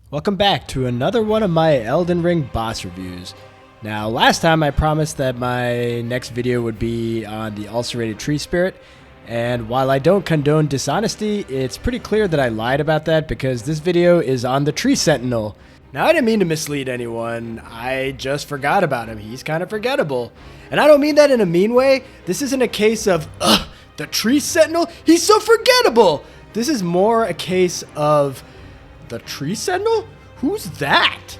Welcome back to another one of my Elden Ring boss reviews. Now, last time I promised that my next video would be on the ulcerated tree spirit, and while I don't condone dishonesty, it's pretty clear that I lied about that because this video is on the Tree Sentinel. Now, I didn't mean to mislead anyone, I just forgot about him. He's kind of forgettable. And I don't mean that in a mean way. This isn't a case of, the Tree Sentinel? He's so forgettable! This is more a case of, the Tree Sentinel? Who's that?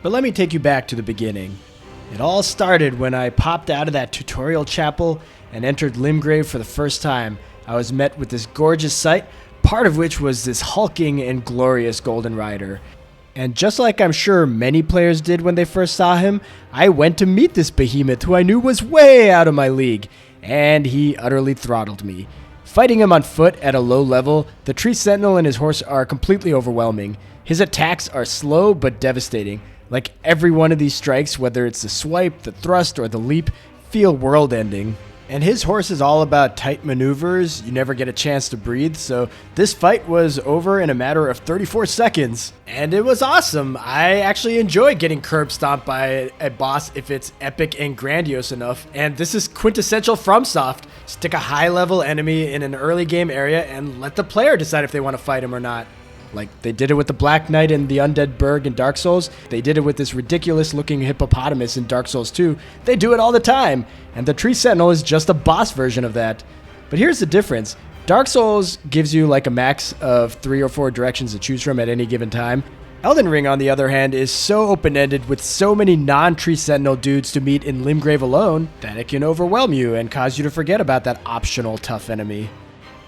But let me take you back to the beginning. It all started when I popped out of that tutorial chapel and entered Limgrave for the first time. I was met with this gorgeous sight, part of which was this hulking and glorious Golden Rider. And just like I'm sure many players did when they first saw him, I went to meet this behemoth who I knew was way out of my league, and he utterly throttled me. Fighting him on foot at a low level, the Tree Sentinel and his horse are completely overwhelming. His attacks are slow but devastating. Like every one of these strikes, whether it's the swipe, the thrust, or the leap, feel world-ending. And his horse is all about tight maneuvers. You never get a chance to breathe, so this fight was over in a matter of 34 seconds. And it was awesome. I actually enjoy getting curb stomped by a boss if it's epic and grandiose enough. And this is quintessential FromSoft. Stick a high-level enemy in an early game area and let the player decide if they want to fight him or not. Like, they did it with the Black Knight and the Undead Burg in Dark Souls. They did it with this ridiculous-looking hippopotamus in Dark Souls 2. They do it all the time, and the Tree Sentinel is just a boss version of that. But here's the difference. Dark Souls gives you like a max of 3 or 4 directions to choose from at any given time. Elden Ring, on the other hand, is so open-ended with so many non-Tree Sentinel dudes to meet in Limgrave alone that it can overwhelm you and cause you to forget about that optional tough enemy.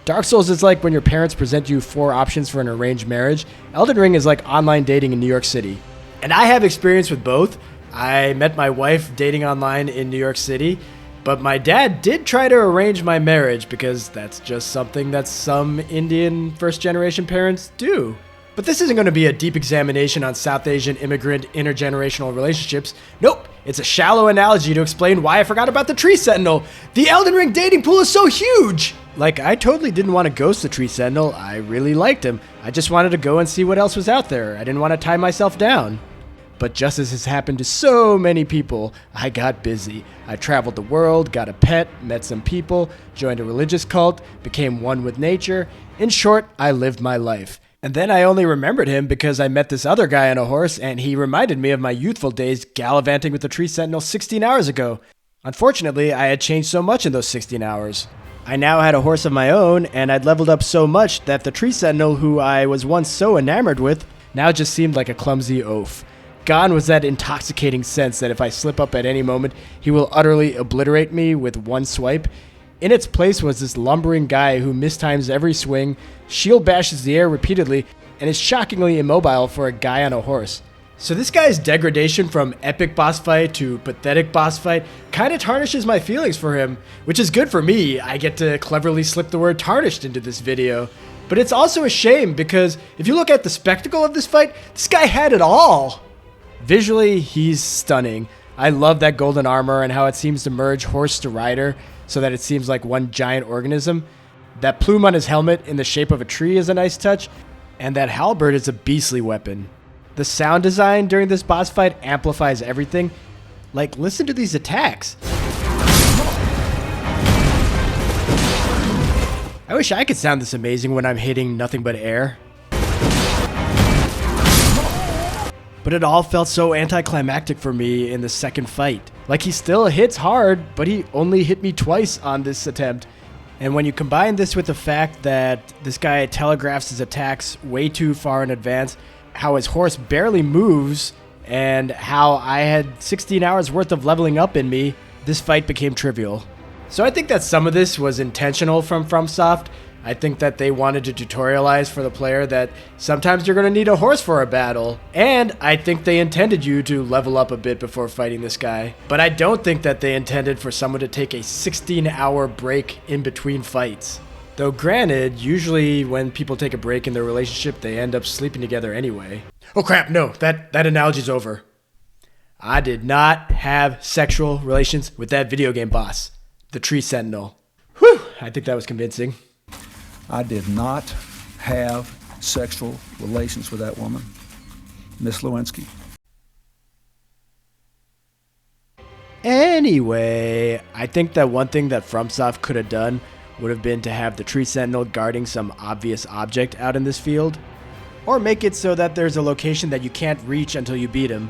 Dark Souls is like when your parents present you 4 options for an arranged marriage. Elden Ring is like online dating in New York City. And I have experience with both. I met my wife dating online in New York City, but my dad did try to arrange my marriage because that's just something that some Indian first-generation parents do. But this isn't going to be a deep examination on South Asian immigrant intergenerational relationships. Nope, it's a shallow analogy to explain why I forgot about the Tree Sentinel. The Elden Ring dating pool is so huge! Like, I totally didn't want to ghost the Tree Sentinel. I really liked him. I just wanted to go and see what else was out there. I didn't want to tie myself down. But just as has happened to so many people, I got busy. I traveled the world, got a pet, met some people, joined a religious cult, became one with nature. In short, I lived my life. And then I only remembered him because I met this other guy on a horse, and he reminded me of my youthful days gallivanting with the Tree Sentinel 16 hours ago. Unfortunately, I had changed so much in those 16 hours. I now had a horse of my own, and I'd leveled up so much that the Tree Sentinel, who I was once so enamored with, now just seemed like a clumsy oaf. Gone was that intoxicating sense that if I slip up at any moment, he will utterly obliterate me with one swipe. In its place was this lumbering guy who mistimes every swing, shield bashes the air repeatedly, and is shockingly immobile for a guy on a horse. So this guy's degradation from epic boss fight to pathetic boss fight kind of tarnishes my feelings for him, which is good for me. I get to cleverly slip the word tarnished into this video. But it's also a shame because if you look at the spectacle of this fight, this guy had it all. Visually, he's stunning. I love that golden armor and how it seems to merge horse to rider so that it seems like one giant organism. That plume on his helmet in the shape of a tree is a nice touch, and that halberd is a beastly weapon. The sound design during this boss fight amplifies everything. Like, listen to these attacks. I wish I could sound this amazing when I'm hitting nothing but air. But it all felt so anticlimactic for me in the second fight. Like, he still hits hard, but he only hit me twice on this attempt. And when you combine this with the fact that this guy telegraphs his attacks way too far in advance, how his horse barely moves, and how I had 16 hours worth of leveling up in me, this fight became trivial. So I think that some of this was intentional from FromSoft. I think that they wanted to tutorialize for the player that sometimes you're going to need a horse for a battle. And I think they intended you to level up a bit before fighting this guy. But I don't think that they intended for someone to take a 16-hour break in between fights. Though granted, usually when people take a break in their relationship, they end up sleeping together anyway. Oh crap, no, that analogy's over. I did not have sexual relations with that video game boss, the Tree Sentinel. Whew, I think that was convincing. I did not have sexual relations with that woman. Miss Lewinsky. Anyway, I think that one thing that FromSoft could have done would have been to have the Tree Sentinel guarding some obvious object out in this field, or make it so that there's a location that you can't reach until you beat him.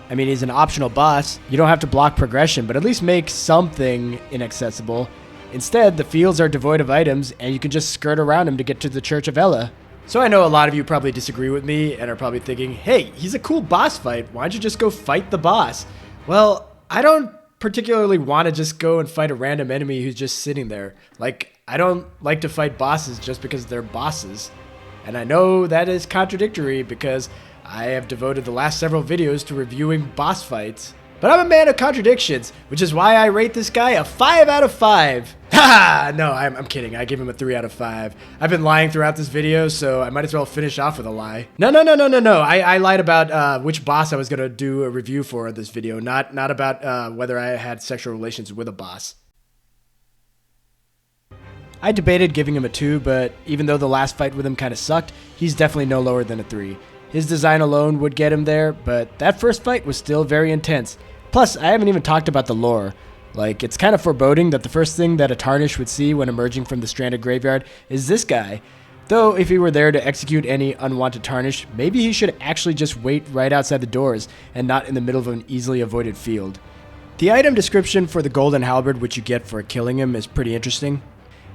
I mean, he's an optional boss, you don't have to block progression, but at least make something inaccessible. Instead, the fields are devoid of items, and you can just skirt around him to get to the Church of Ella. So I know a lot of you probably disagree with me, and are probably thinking, hey, he's a cool boss fight, why don't you just go fight the boss? Well, I don't particularly want to just go and fight a random enemy who's just sitting there. Like, I don't like to fight bosses just because they're bosses. And I know that is contradictory because I have devoted the last several videos to reviewing boss fights. But I'm a man of contradictions, which is why I rate this guy a 5 out of 5. Ha! No, I'm kidding. I give him a 3 out of 5. I've been lying throughout this video, so I might as well finish off with a lie. No. I lied about which boss I was going to do a review for this video, not about whether I had sexual relations with a boss. I debated giving him a 2, but even though the last fight with him kind of sucked, he's definitely no lower than a 3. His design alone would get him there, but that first fight was still very intense. Plus, I haven't even talked about the lore. Like, it's kind of foreboding that the first thing that a Tarnish would see when emerging from the stranded graveyard is this guy. Though, if he were there to execute any unwanted Tarnish, maybe he should actually just wait right outside the doors and not in the middle of an easily avoided field. The item description for the Golden Halberd, which you get for killing him, is pretty interesting.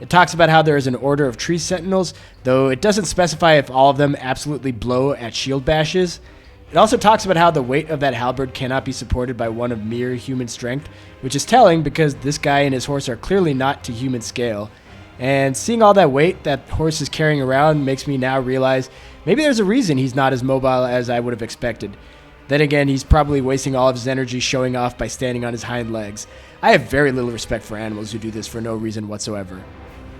It talks about how there is an order of Tree Sentinels, though it doesn't specify if all of them absolutely blow at shield bashes. It also talks about how the weight of that halberd cannot be supported by one of mere human strength, which is telling because this guy and his horse are clearly not to human scale. And seeing all that weight that horse is carrying around makes me now realize maybe there's a reason he's not as mobile as I would have expected. Then again, he's probably wasting all of his energy showing off by standing on his hind legs. I have very little respect for animals who do this for no reason whatsoever.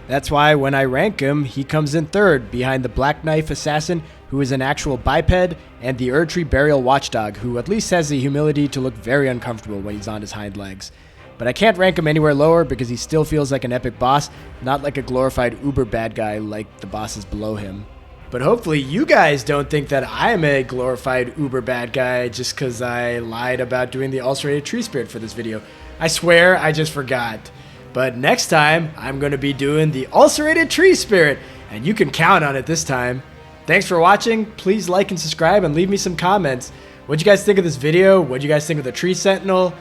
That's why when I rank him, he comes in third, behind the Black Knife Assassin, who is an actual biped, and the Erdtree Burial Watchdog, who at least has the humility to look very uncomfortable when he's on his hind legs. But I can't rank him anywhere lower because he still feels like an epic boss, not like a glorified uber bad guy like the bosses below him. But hopefully you guys don't think that I'm a glorified uber bad guy just because I lied about doing the ulcerated tree spirit for this video. I swear I just forgot. But next time, I'm going to be doing the ulcerated tree spirit, and you can count on it this time. Thanks for watching. Please like and subscribe and leave me some comments. What'd you guys think of this video? What'd you guys think of the Tree Sentinel?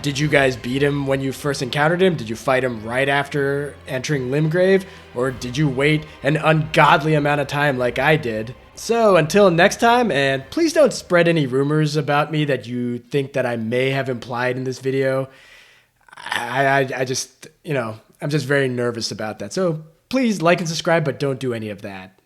Did you guys beat him when you first encountered him? Did you fight him right after entering Limgrave? Or did you wait an ungodly amount of time like I did? So until next time, and please don't spread any rumors about me that you think that I may have implied in this video. I just, I'm just very nervous about that. So please like and subscribe, but don't do any of that.